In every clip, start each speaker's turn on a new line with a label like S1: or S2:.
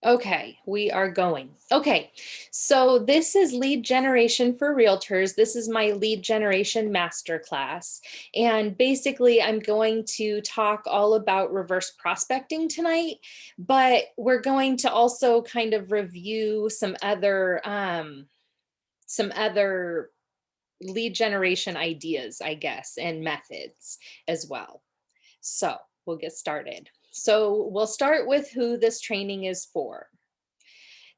S1: Okay, we are going. Okay, so this is lead generation for realtors. This is my lead generation masterclass. And basically, I'm going to talk all about reverse prospecting tonight, but we're going to also kind of review some other lead generation ideas, I guess, and methods as well. So we'll get started. So we'll start with who this training is for.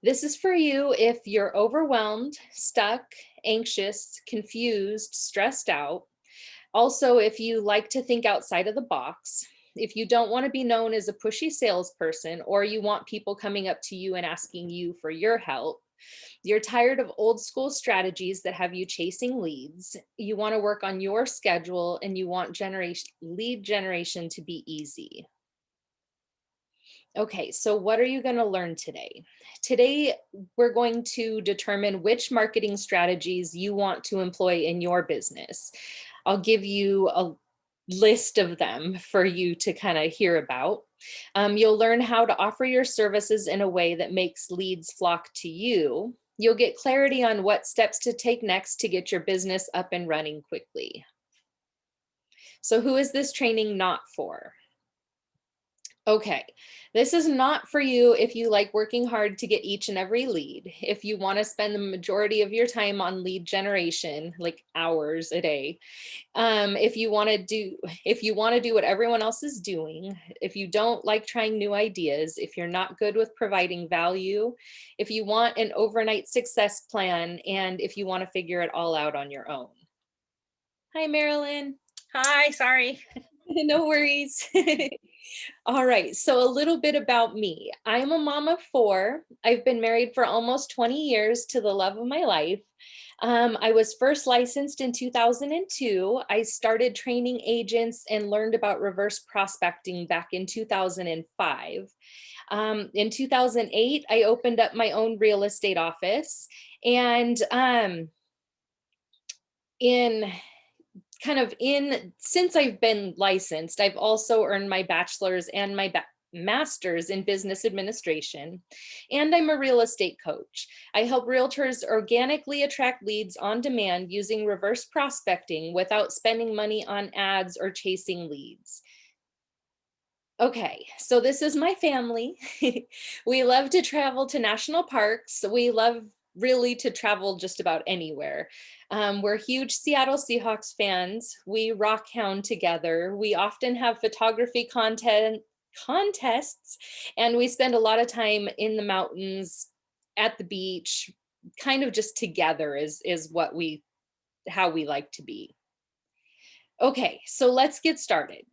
S1: This is for you if you're overwhelmed, stuck, anxious, confused, stressed out. Also, if you like to think outside of the box, if you don't want to be known as a pushy salesperson, or you want people coming up to you and asking you for your help, you're tired of old school strategies that have you chasing leads, you want to work on your schedule, and you want lead generation to be easy. Okay, so what are you going to learn today? Today, we're going to determine which marketing strategies you want to employ in your business. I'll give you a list of them for you to kind of hear about. You'll learn how to offer your services in a way that makes leads flock to you. You'll get clarity on what steps to take next to get your business up and running quickly. So, who is this training not for? Okay, this is not for you if you like working hard to get each and every lead. If you want to spend the majority of your time on lead generation, like hours a day. If you want to do what everyone else is doing, if you don't like trying new ideas, if you're not good with providing value, if you want an overnight success plan, and if you want to figure it all out on your own. Hi, Marilyn.
S2: Hi, sorry.
S1: No worries. All right, so a little bit about me. I'm a mom of four. I've been married for almost 20 years to the love of my life. I was first licensed in 2002. I started training agents and learned about reverse prospecting back in 2005. In 2008, I opened up my own real estate office. And in since I've been licensed, I've also earned my bachelor's and my master's in business administration, and I'm a real estate coach. I help realtors organically attract leads on demand using reverse prospecting without spending money on ads or chasing leads. Okay, so this is my family. We love to travel to national parks. We love really to travel just about anywhere. We're huge Seattle Seahawks fans. We rock hound together. We often have photography contests, and we spend a lot of time in the mountains, at the beach, kind of just together is how we like to be. Okay, so let's get started.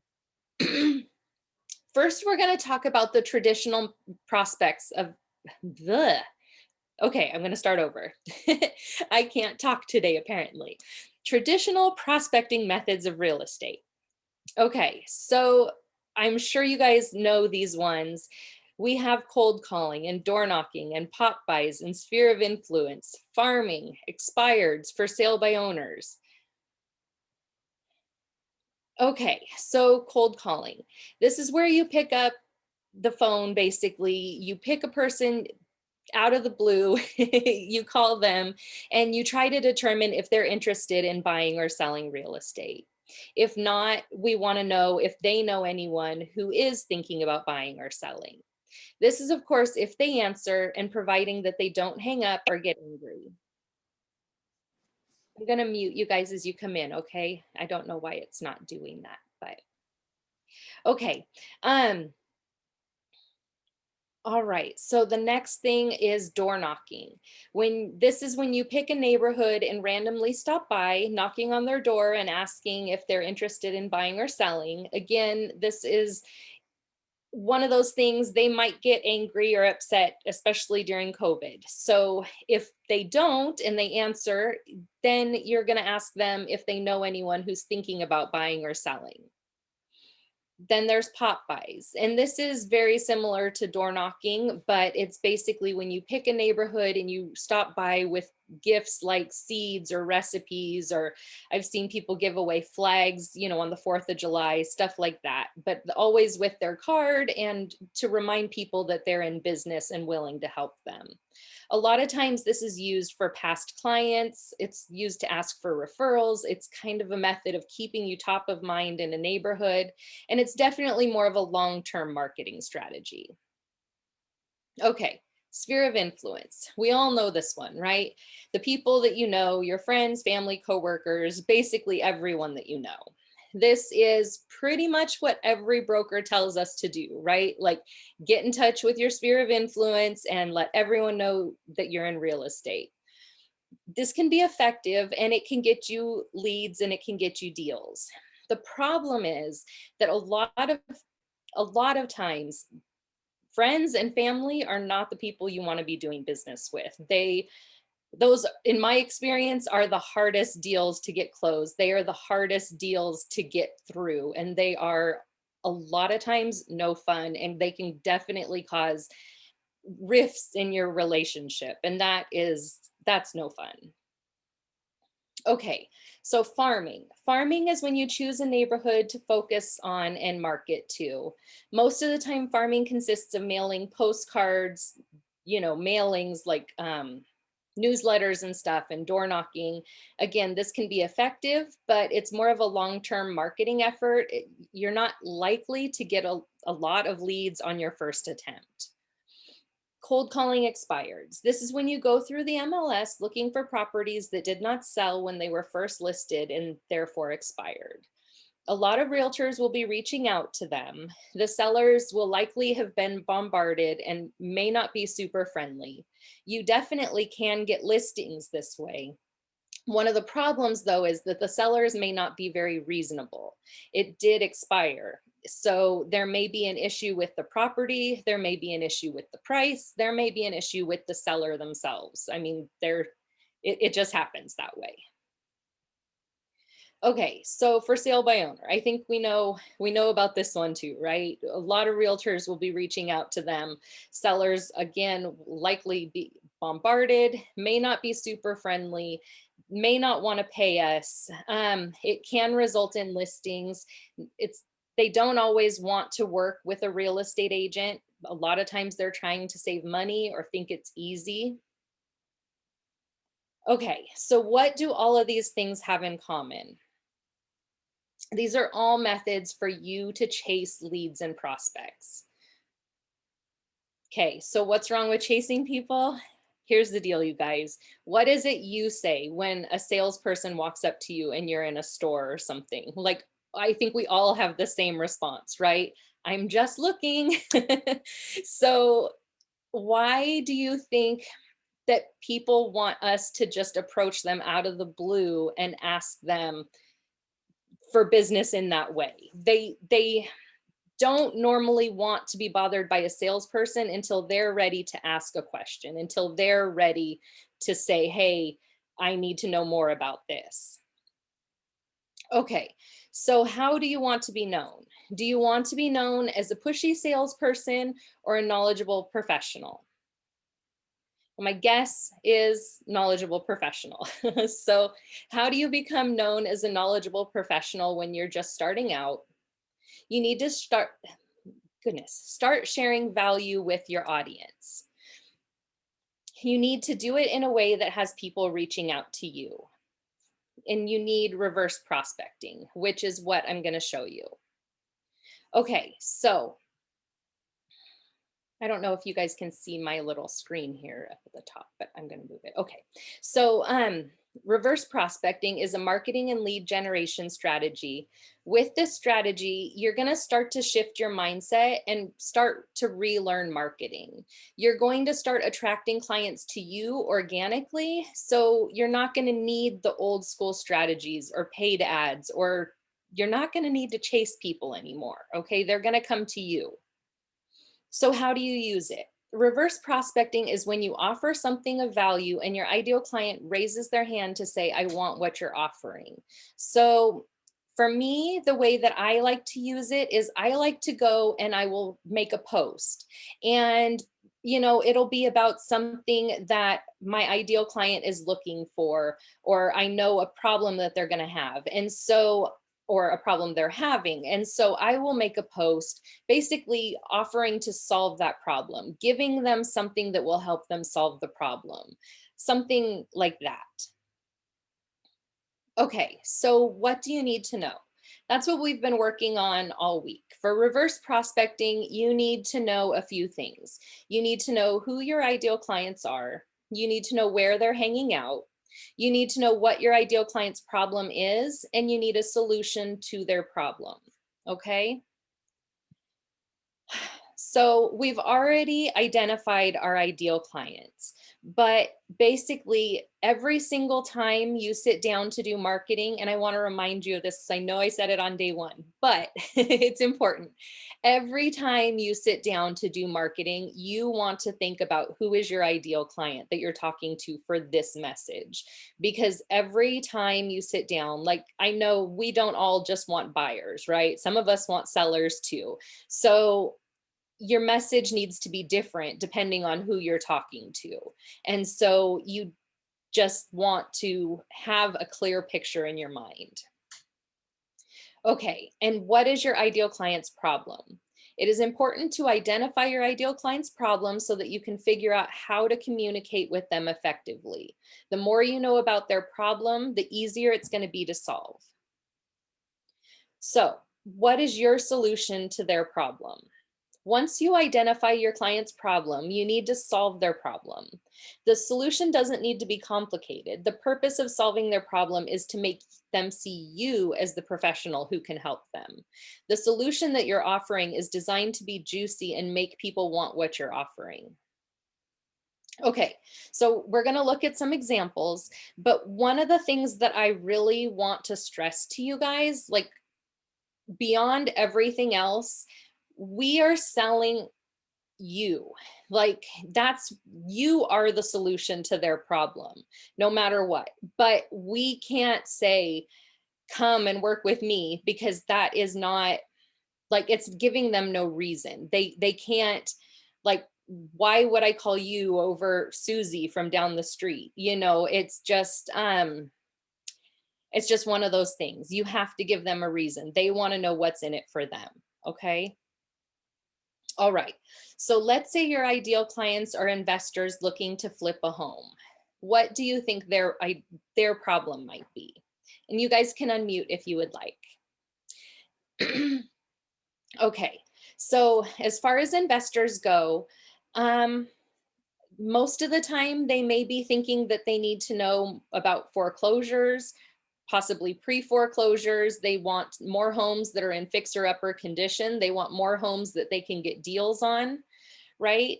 S1: First, we're going to talk about the traditional prospects of the. Okay, I'm going to start over. I can't talk today, apparently. Traditional prospecting methods of real estate. Okay, so I'm sure you guys know these ones. We have cold calling and door knocking and pop buys and sphere of influence, farming, expireds, for sale by owners. Okay, so cold calling. This is where you pick up the phone, basically. You pick a person out of the blue, you call them, and you try to determine if they're interested in buying or selling real estate. If not, we want to know if they know anyone who is thinking about buying or selling. This is, of course, if they answer and providing that they don't hang up or get angry. I'm going to mute you guys as you come in, okay? I don't know why it's not doing that, but okay. All right. So the next thing is door knocking. This is when you pick a neighborhood and randomly stop by, knocking on their door and asking if they're interested in buying or selling. Again, this is one of those things. They might get angry or upset, especially during COVID. So if they don't and they answer, then you're going to ask them if they know anyone who's thinking about buying or selling. Then there's pop buys. And this is very similar to door knocking, but it's basically when you pick a neighborhood and you stop by with gifts like seeds or recipes, or I've seen people give away flags, on the 4th of July, stuff like that, but always with their card and to remind people that they're in business and willing to help them. A lot of times this is used for past clients. It's used to ask for referrals. It's kind of a method of keeping you top of mind in a neighborhood. And it's definitely more of a long-term marketing strategy. Okay, sphere of influence. We all know this one, right? The people that you know, your friends, family, coworkers, basically everyone that you know. This is pretty much what every broker tells us to do, right? Like get in touch with your sphere of influence and let everyone know that you're in real estate. This can be effective and it can get you leads and it can get you deals. The problem is that a lot of times friends and family are not the people you want to be doing business with. Those, in my experience, are the hardest deals to get closed. They are the hardest deals to get through, and they are a lot of times no fun, and they can definitely cause rifts in your relationship, and that's no fun. Okay, so farming. Farming is when you choose a neighborhood to focus on and market to. Most of the time, farming consists of mailing postcards, mailings like newsletters and stuff, and door knocking. Again, this can be effective, but it's more of a long-term marketing effort. You're not likely to get a lot of leads on your first attempt. Cold calling expireds. This is when you go through the MLS looking for properties that did not sell when they were first listed and therefore expired. A lot of realtors will be reaching out to them. The sellers will likely have been bombarded and may not be super friendly. You definitely can get listings this way. One of the problems, though, is that the sellers may not be very reasonable. It did expire. So there may be an issue with the property, there may be an issue with the price, there may be an issue with the seller themselves. I mean, it just happens that way. Okay, so for sale by owner, I think we know about this one too, right? A lot of realtors will be reaching out to them. Sellers, again, likely be bombarded, may not be super friendly, may not want to pay us. It can result in listings. It's they don't always want to work with a real estate agent. A lot of times they're trying to save money or think it's easy. Okay, so what do all of these things have in common? These are all methods for you to chase leads and prospects. Okay, so what's wrong with chasing people? Here's the deal, you guys. What is it you say when a salesperson walks up to you and you're in a store or something? Like, I think we all have the same response, right? I'm just looking. So, why do you think that people want us to just approach them out of the blue and ask them for business in that way? They don't normally want to be bothered by a salesperson until they're ready to ask a question, until they're ready to say, hey, I need to know more about this. Okay, so how do you want to be known? Do you want to be known as a pushy salesperson or a knowledgeable professional? Well, my guess is knowledgeable professional. So, how do you become known as a knowledgeable professional when you're just starting out? You need to start sharing value with your audience. You need to do it in a way that has people reaching out to you. And you need reverse prospecting, which is what I'm going to show you. Okay, so I don't know if you guys can see my little screen here up at the top, but I'm going to move it. Okay. So, reverse prospecting is a marketing and lead generation strategy. With this strategy, you're going to start to shift your mindset and start to relearn marketing. You're going to start attracting clients to you organically. So, you're not going to need the old school strategies or paid ads, or you're not going to need to chase people anymore. Okay. They're going to come to you. So how do you use it? Reverse prospecting is when you offer something of value and your ideal client raises their hand to say, I want what you're offering. So for me, the way that I like to use it is I like to go and I will make a post. And it'll be about something that my ideal client is looking for, or I know a problem that they're going to have. And so, or a problem they're having. And so I will make a post basically offering to solve that problem, giving them something that will help them solve the problem, something like that. Okay, so what do you need to know? That's what we've been working on all week. For reverse prospecting, you need to know a few things. You need to know who your ideal clients are. You need to know where they're hanging out. You need to know what your ideal client's problem is, and you need a solution to their problem. Okay? So we've already identified our ideal clients, but basically every single time you sit down to do marketing, and I want to remind you of this because I know I said it on day one, but it's important. Every time you sit down to do marketing, you want to think about who is your ideal client that you're talking to for this message. Because every time you sit down, like I know we don't all just want buyers, right? Some of us want sellers too. So your message needs to be different depending on who you're talking to. And so you just want to have a clear picture in your mind. Okay, and what is your ideal client's problem? It is important to identify your ideal client's problem so that you can figure out how to communicate with them effectively. The more you know about their problem, the easier it's going to be to solve. So, what is your solution to their problem? Once you identify your client's problem, you need to solve their problem. The solution doesn't need to be complicated. The purpose of solving their problem is to make them see you as the professional who can help them. The solution that you're offering is designed to be juicy and make people want what you're offering. Okay, so we're going to look at some examples, but one of the things that I really want to stress to you guys, like beyond everything else, we are selling you. Like that's, you are the solution to their problem no matter what. But we can't say come and work with me, because that is not, like, it's giving them no reason. They can't, like, why would I call you over Susie from down the street? It's just one of those things. You have to give them a reason. They want to know what's in it for them. Okay. All right. So let's say your ideal clients are investors looking to flip a home. What do you think their problem might be? And you guys can unmute if you would like. Okay. So as far as investors go, um, most of the time they may be thinking that they need to know about foreclosures, possibly pre-foreclosures. They want more homes that are in fixer-upper condition. They want more homes that they can get deals on, right?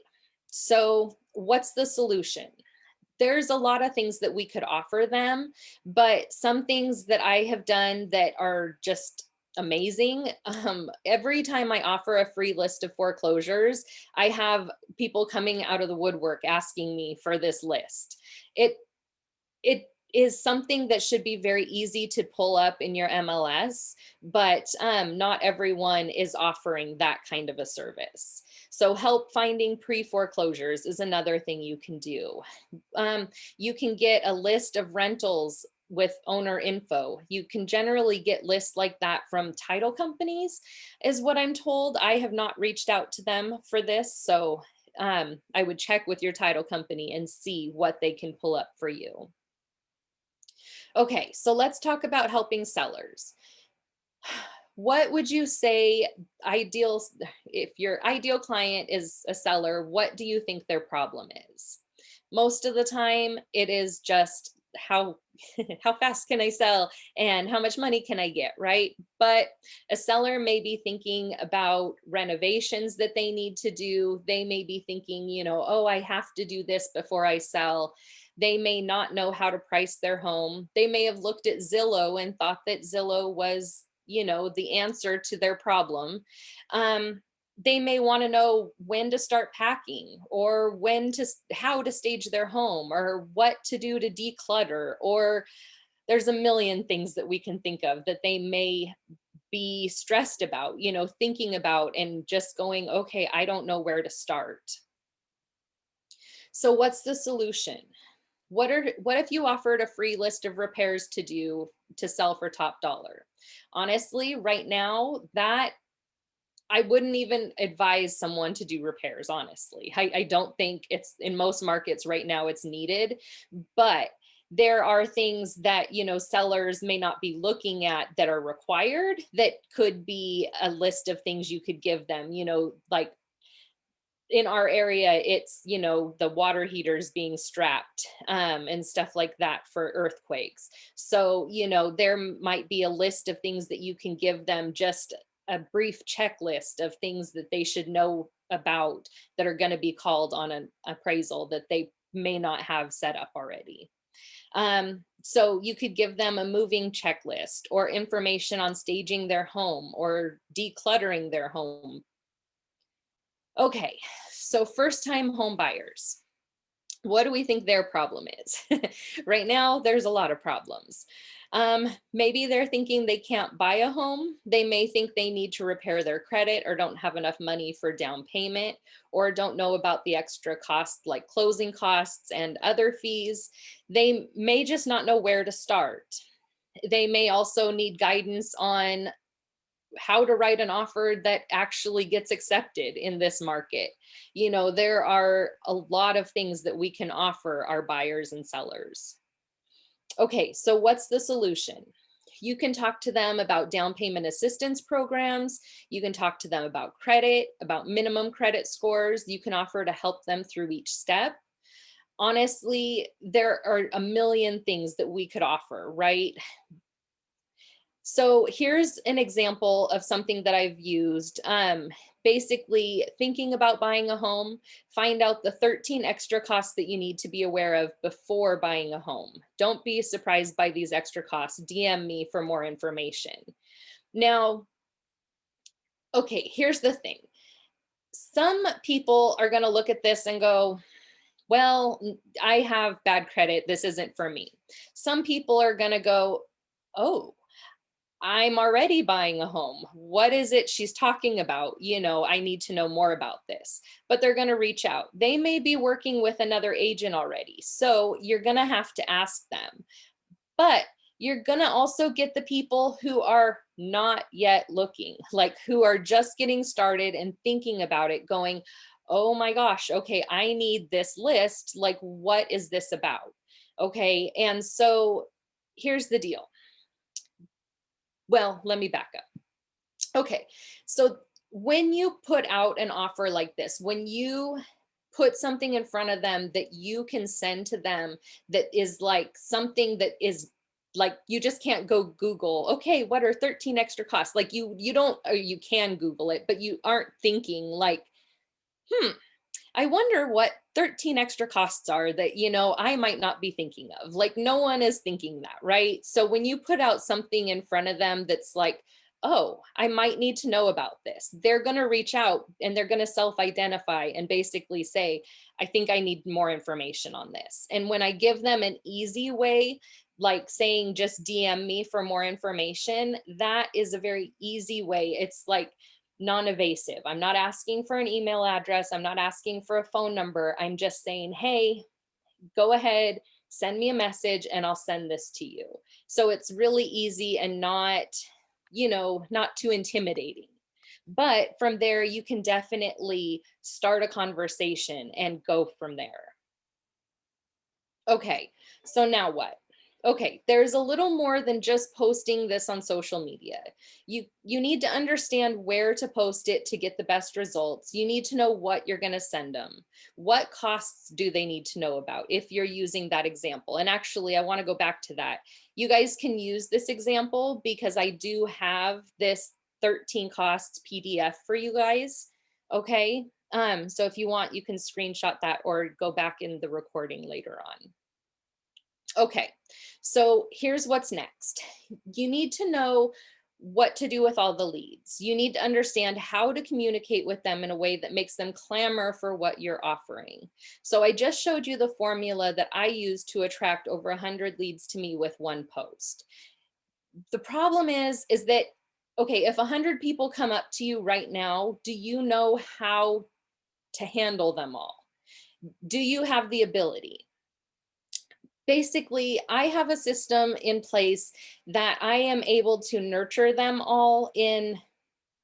S1: So what's the solution? There's a lot of things that we could offer them, but some things that I have done that are just amazing. Every time I offer a free list of foreclosures, I have people coming out of the woodwork asking me for this list. It is something that should be very easy to pull up in your MLS, but not everyone is offering that kind of a service. So help finding pre-foreclosures is another thing you can do. You can get a list of rentals with owner info. You can generally get lists like that from title companies, is what I'm told. I have not reached out to them for this, so I would check with your title company and see what they can pull up for you. Okay, so let's talk about helping sellers. What would you say ideal, if your ideal client is a seller, what do you think their problem is? Most of the time it is just how how fast can I sell and how much money can I get, right? But a seller may be thinking about renovations that they need to do. They may be thinking, oh, I have to do this before I sell. They may not know how to price their home. They may have looked at Zillow and thought that Zillow was, the answer to their problem. They may want to know when to start packing, or how to stage their home, or what to do to declutter, or there's a million things that we can think of that they may be stressed about, thinking about and just going, okay, I don't know where to start. So what's the solution? What if you offered a free list of repairs to do to sell for top dollar? Honestly, right now, that I wouldn't even advise someone to do repairs, honestly. I don't think it's in most markets right now it's needed, but there are things that, sellers may not be looking at that are required that could be a list of things you could give them, like in our area, it's, the water heaters being strapped and stuff like that for earthquakes. So, there might be a list of things that you can give them, just a brief checklist of things that they should know about that are going to be called on an appraisal that they may not have set up already. So you could give them a moving checklist or information on staging their home or decluttering their home. Okay, so first time home buyers. What do we think their problem is? Right now, there's a lot of problems. Maybe they're thinking they can't buy a home. They may think they need to repair their credit or don't have enough money for down payment or don't know about the extra costs like closing costs and other fees. They may just not know where to start. They may also need guidance on how to write an offer that actually gets accepted in this market. There are a lot of things that we can offer our buyers and sellers. Okay, so what's the solution? You can talk to them about down payment assistance programs. You can talk to them about credit, about minimum credit scores. You can offer to help them through each step. Honestly, there are a million things that we could offer, right? So here's an example of something that I've used. Basically, thinking about buying a home, find out the 13 extra costs that you need to be aware of before buying a home. Don't be surprised by these extra costs. DM me for more information. Now, okay, here's the thing. Some people are going to look at this and go, well, I have bad credit. This isn't for me. Some people are going to go, oh, I'm already buying a home. What is it she's talking about? I need to know more about this. But they're going to reach out. They may be working with another agent already. So you're going to have to ask them. But you're going to also get the people who are not yet looking, like who are just getting started and thinking about it, going, oh my gosh, okay, I need this list. Like, what is this about? Okay. And so here's the deal. Well, let me back up. Okay, so when you put out an offer like this, when you put something in front of them that you can send to them that is like something that is like you just can't go Google, okay, what are 13 extra costs? Like you don't, or you can Google it, but you aren't thinking like, I wonder what 13 extra costs are that, I might not be thinking of. Like, no one is thinking that, right? So when you put out something in front of them that's like, oh, I might need to know about this, they're going to reach out and they're going to self identify and basically say, I think I need more information on this. And when I give them an easy way, like saying, just DM me for more information, that is a very easy way. It's like, non-evasive. I'm not asking for an email address. I'm not asking for a phone number. I'm just saying, hey, go ahead, send me a message and I'll send this to you. So it's really easy and not, not too intimidating. But from there, you can definitely start a conversation and go from there. Okay, so now what? Okay, there's a little more than just posting this on social media. You need to understand where to post it to get the best results. You need to know what you're going to send them. What costs do they need to know about if you're using that example? And actually, I want to go back to that. You guys can use this example because I do have this 13 costs PDF for you guys. Okay, so if you want, you can screenshot that or go back in the recording later on. Okay, so here's what's next. You need to know what to do with all the leads. You need to understand how to communicate with them in a way that makes them clamor for what you're offering. So I just showed you the formula that I use to attract over 100 leads to me with one post. The problem is that, okay, if 100 people come up to you right now, do you know how to handle them all? Do you have the ability? Basically, I have a system in place that I am able to nurture them all in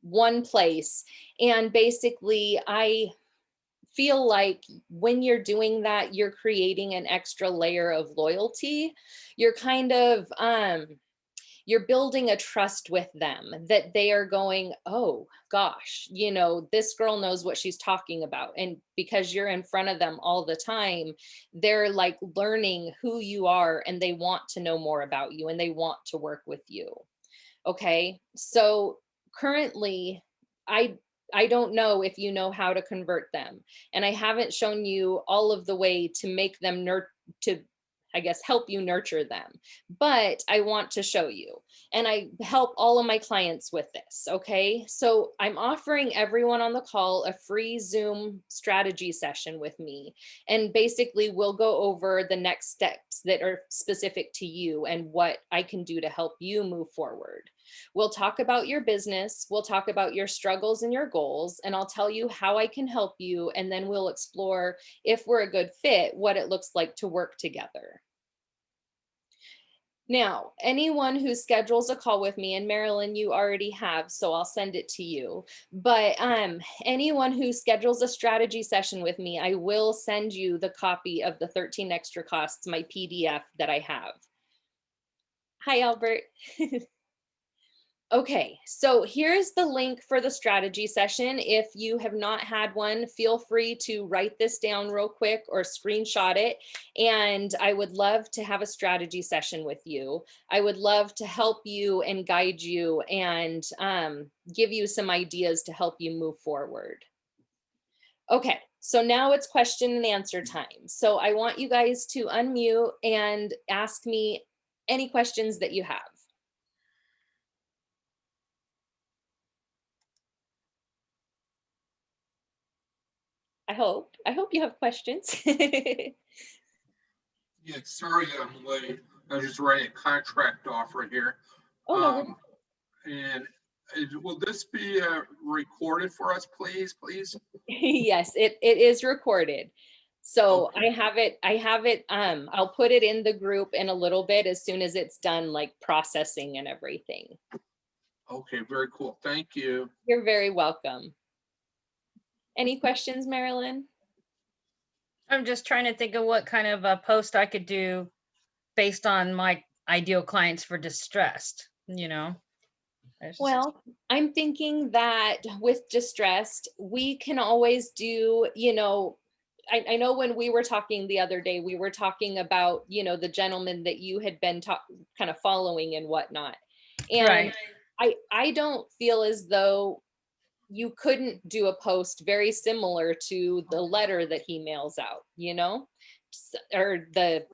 S1: one place. And basically, I feel like when you're doing that, you're creating an extra layer of loyalty. You're kind of you're building a trust with them, that they are going, oh gosh, this girl knows what she's talking about. And because you're in front of them all the time, they're like learning who you are, and they want to know more about you, and they want to work with you. Okay. So currently, I I don't know if you know how to convert them. And I haven't shown you all of the way to make them to, I guess, help you nurture them. But I want to show you. And I help all of my clients with this. Okay. So I'm offering everyone on the call a free Zoom strategy session with me. And basically, we'll go over the next steps that are specific to you and what I can do to help you move forward. We'll talk about your business, we'll talk about your struggles and your goals, and I'll tell you how I can help you. And then we'll explore, if we're a good fit, what it looks like to work together. Now, anyone who schedules a call with me, and Marilyn, you already have, so I'll send it to you. But anyone who schedules a strategy session with me, I will send you the copy of the 13 extra costs, my PDF that I have. Hi, Albert. Okay, so here's the link for the strategy session. If you have not had one, feel free to write this down real quick or screenshot it. And I would love to have a strategy session with you. I would love to help you and guide you and give you some ideas to help you move forward. Okay, so now it's question and answer time. So I want you guys to unmute and ask me any questions that you have. I hope you have questions.
S2: Yeah, sorry I'm late. I was just writing a contract offer here.
S1: Oh, no.
S2: And will this be recorded for us, please?
S1: Yes, it is recorded. So
S2: Okay.
S1: I have it, I'll put it in the group in a little bit as soon as it's done, like processing and everything.
S2: Okay, very cool. Thank you.
S1: You're very welcome. Any questions, Marilyn?
S3: I'm just trying to think of what kind of a post I could do based on my ideal clients for distressed,
S1: Well, I'm thinking that with distressed, we can always do, I know when we were talking the other day, we were talking about, the gentleman that you had been kind of following and whatnot. And
S3: right.
S1: I don't feel as though you couldn't do a post very similar to the letter that he mails out, or the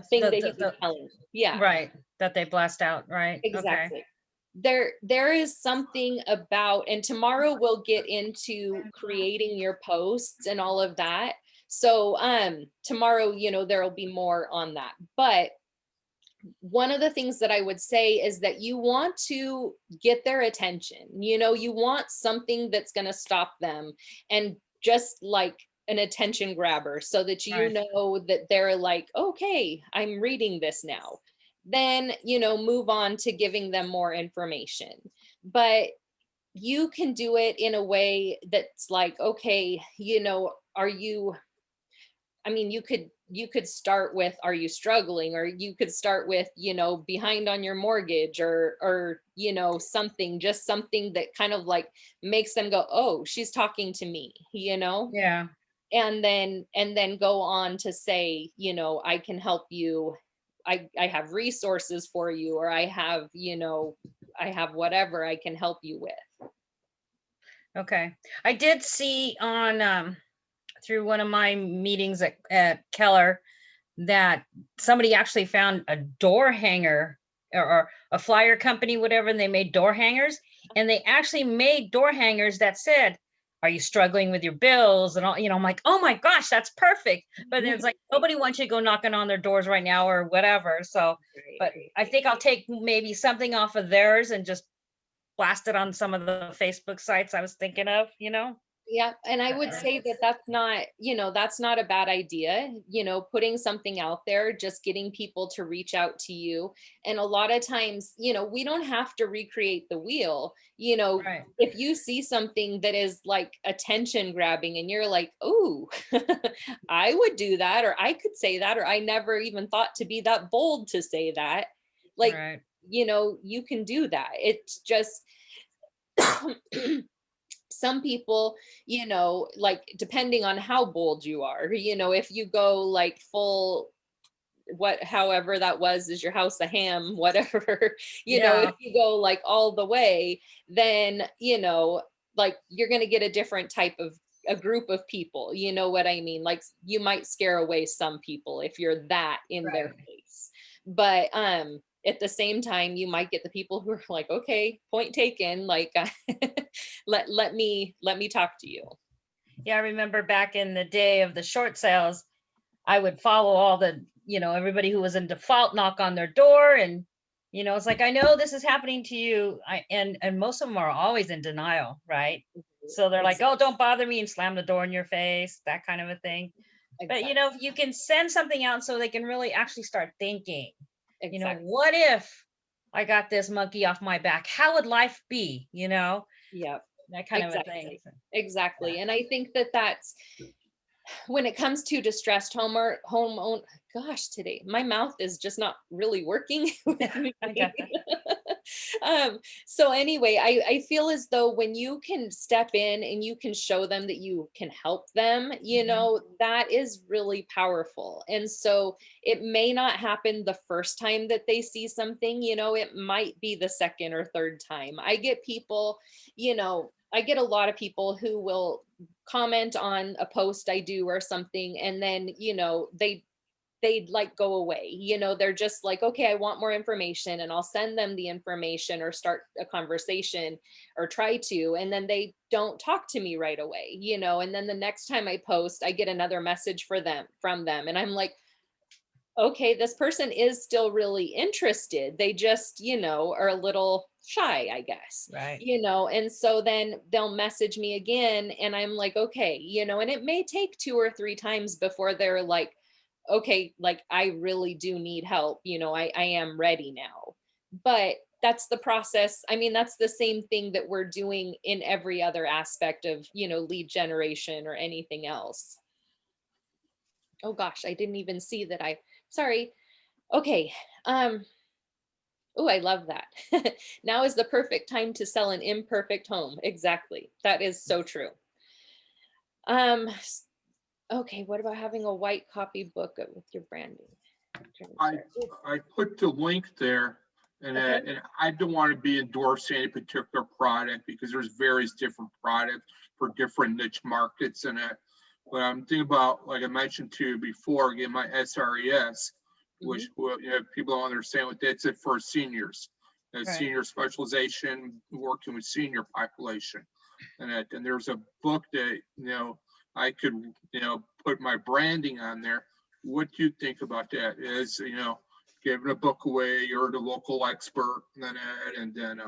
S1: thing that he was telling. Yeah.
S3: Right. That they blast out. Right.
S1: Exactly.
S3: Okay.
S1: There is something about, and tomorrow we'll get into creating your posts and all of that. So tomorrow, there'll be more on that. But one of the things that I would say is that you want to get their attention. You want something that's going to stop them, and just like an attention grabber, so that
S3: Right.
S1: know that they're like, okay, I'm reading this now. Then, move on to giving them more information. But you can do it in a way that's like, okay, are you, I mean, you could start with, are you struggling? Or you could start with, behind on your mortgage, or something, just something that kind of like makes them go, oh, she's talking to me.
S3: Yeah.
S1: And then go on to say, I can help you. I have resources for you, or I have, I have whatever I can help you with.
S3: Okay. I did see on through one of my meetings at Keller that somebody actually found a door hanger or a flyer company, whatever, and they made door hangers, and they actually made door hangers that said, are you struggling with your bills and all, I'm like, oh my gosh, that's perfect. But it's like, nobody wants you to go knocking on their doors right now or whatever. So, but I think I'll take maybe something off of theirs and just blast it on some of the Facebook sites I was thinking of.
S1: Yeah, and I would say that that's not, that's not a bad idea, putting something out there, just getting people to reach out to you. And a lot of times, we don't have to recreate the wheel.
S3: Right.
S1: If you see something that is like attention grabbing and you're like, oh, I would do that, or I could say that, or I never even thought to be that bold to say that. Like,
S3: Right.
S1: you can do that. It's just some people, like depending on how bold you are, if you go like full, however that was, is your house a ham, whatever, if
S3: Yeah.
S1: you go like all the way, then, like you're going to get a different type of a group of people, you know what I mean? Like you might scare away some people if you're that in their
S3: Right.
S1: face. But at the same time, you might get the people who are like, okay, point taken, like let me talk to you.
S3: Yeah, I remember back in the day of the short sales, I would follow all the, everybody who was in default, knock on their door, and it's like, I know this is happening to you. And most of them are always in denial, right? So they're like, oh, don't bother me, and slam the door in your face, that kind of a thing. But
S1: Exactly.
S3: if you can send something out so they can really actually start thinking,
S1: Exactly.
S3: what if I got this monkey off my back? How would life be?
S1: Yep.
S3: That kind of a thing.
S1: Exactly. Exactly. And I think that that's when it comes to distressed homeown. Gosh, today my mouth is just not really working with me.
S3: I got that.
S1: So anyway, I feel as though when you can step in and you can show them that you can help them,
S3: Mhm.
S1: that is really powerful. And so it may not happen the first time that they see something, it might be the second or third time. I get people, I get a lot of people who will comment on a post I do or something, and then, they'd like go away. They're just like, okay, I want more information, and I'll send them the information or start a conversation or try to, and then they don't talk to me right away, and then the next time I post, I get another message from them, and I'm like, okay, this person is still really interested. They just, are a little shy, I guess,
S3: Right.
S1: and so then they'll message me again, and I'm like, okay, and it may take 2 or 3 times before they're like, okay, like I really do need help, I am ready now. But that's the process. I mean, that's the same thing that we're doing in every other aspect of, lead generation or anything else. Oh gosh, I didn't even see that. Sorry. Okay. Um, oh, I love that. Now is the perfect time to sell an imperfect home. Exactly. That is so true. Um, okay, what about having a white copy book with your branding?
S2: I, I put the link there,
S1: Okay.
S2: and I don't want to be endorsing any particular product because there's various different products for different niche markets in it. But I'm thinking about, like I mentioned to you before, getting my SRES, which people don't understand what that's it for seniors.
S3: Right.
S2: Senior specialization, working with senior population. And there's a book that, I could, put my branding on there. What do you think about that? Is, giving a book away, you're the local expert, and then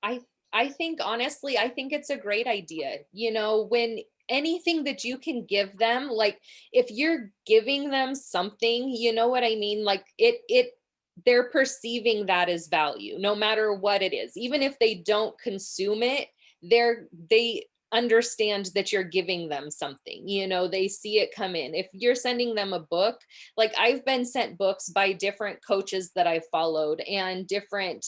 S1: I I think honestly, I think it's a great idea. When anything that you can give them, like if you're giving them something, you know what I mean? Like they're perceiving that as value, no matter what it is. Even if they don't consume it, they understand that you're giving them something. They see it come in. If you're sending them a book, like I've been sent books by different coaches that I've followed and different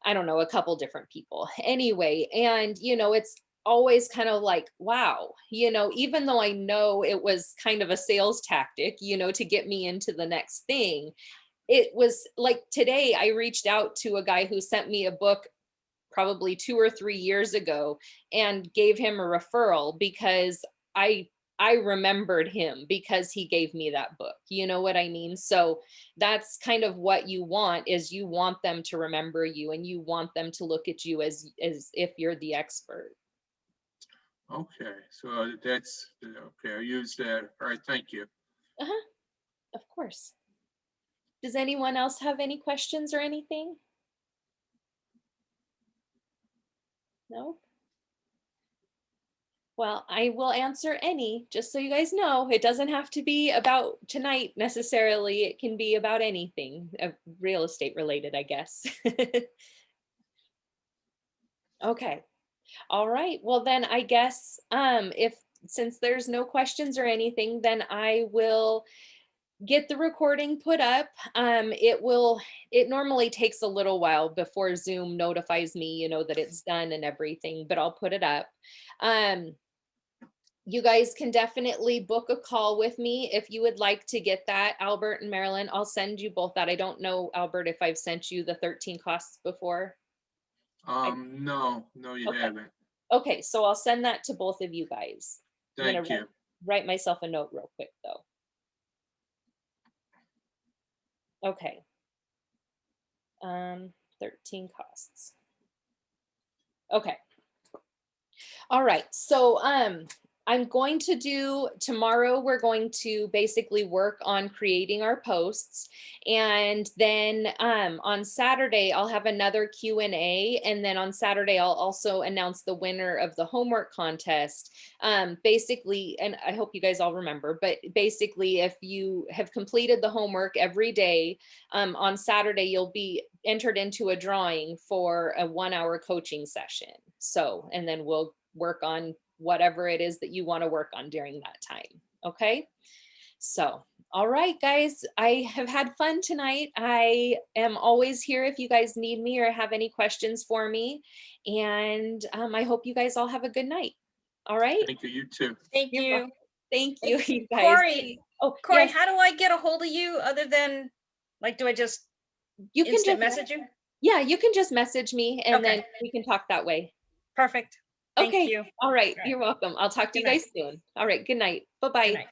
S1: I don't know, a couple different people. Anyway, and it's always kind of like, wow, even though I know it was kind of a sales tactic, to get me into the next thing, it was like today I reached out to a guy who sent me a book probably 2 or 3 years ago and gave him a referral because I I remembered him because he gave me that book. You know what I mean? So that's kind of what you want is you want them to remember you and you want them to look at you as if you're the expert.
S2: okay. So that's okay. I use that. All right. Thank you.
S1: Uh-huh, of course. Does anyone else have any questions or anything? No? Well, I will answer any, just so you guys know. It doesn't have to be about tonight necessarily. It can be about anything real estate related, I guess. Okay. All right. Well, then I guess if since there's no questions or anything, then I will get the recording put up. It normally takes a little while before Zoom notifies me, that it's done and everything, but I'll put it up. Um, you guys can definitely book a call with me if you would like to get that, Albert and Marilyn. I'll send you both that. I don't know, Albert, if I've sent you the 13 costs before.
S2: No, you
S1: Okay.
S2: haven't.
S1: Okay, so I'll send that to both of you guys. I'm
S2: Thank
S1: gonna
S2: you.
S1: write myself a note real quick though. Okay. 13 costs. Okay. All right. So I'm going to do tomorrow, we're going to basically work on creating our posts. And then on Saturday, I'll have another Q&A. And then on Saturday, I'll also announce the winner of the homework contest. Basically, and I hope you guys all remember, but basically, if you have completed the homework every day, on Saturday, you'll be entered into a drawing for a 1-hour coaching session. So, and then we'll work on whatever it is that you want to work on during that time. Okay. So, all right, guys, I have had fun tonight. I am always here if you guys need me or have any questions for me. And I hope you guys all have a good night. All right.
S2: Thank you. You too.
S3: Thank
S1: You're
S3: you.
S1: welcome. Thank you, you guys.
S3: Corey,
S1: Oh,
S3: Corey,
S1: yes,
S3: how do I get a hold of you other than, like, do I just
S1: you can
S3: instant
S1: just,
S3: message you?
S1: yeah, you can just message me and
S3: Okay,
S1: then we can talk that way.
S3: perfect. Thank
S1: Okay.
S3: you.
S1: All right.
S3: All right.
S1: You're welcome. I'll talk to
S3: Good
S1: you
S3: night.
S1: guys soon. All right. Good night.
S3: Good
S1: Bye-bye.
S3: night.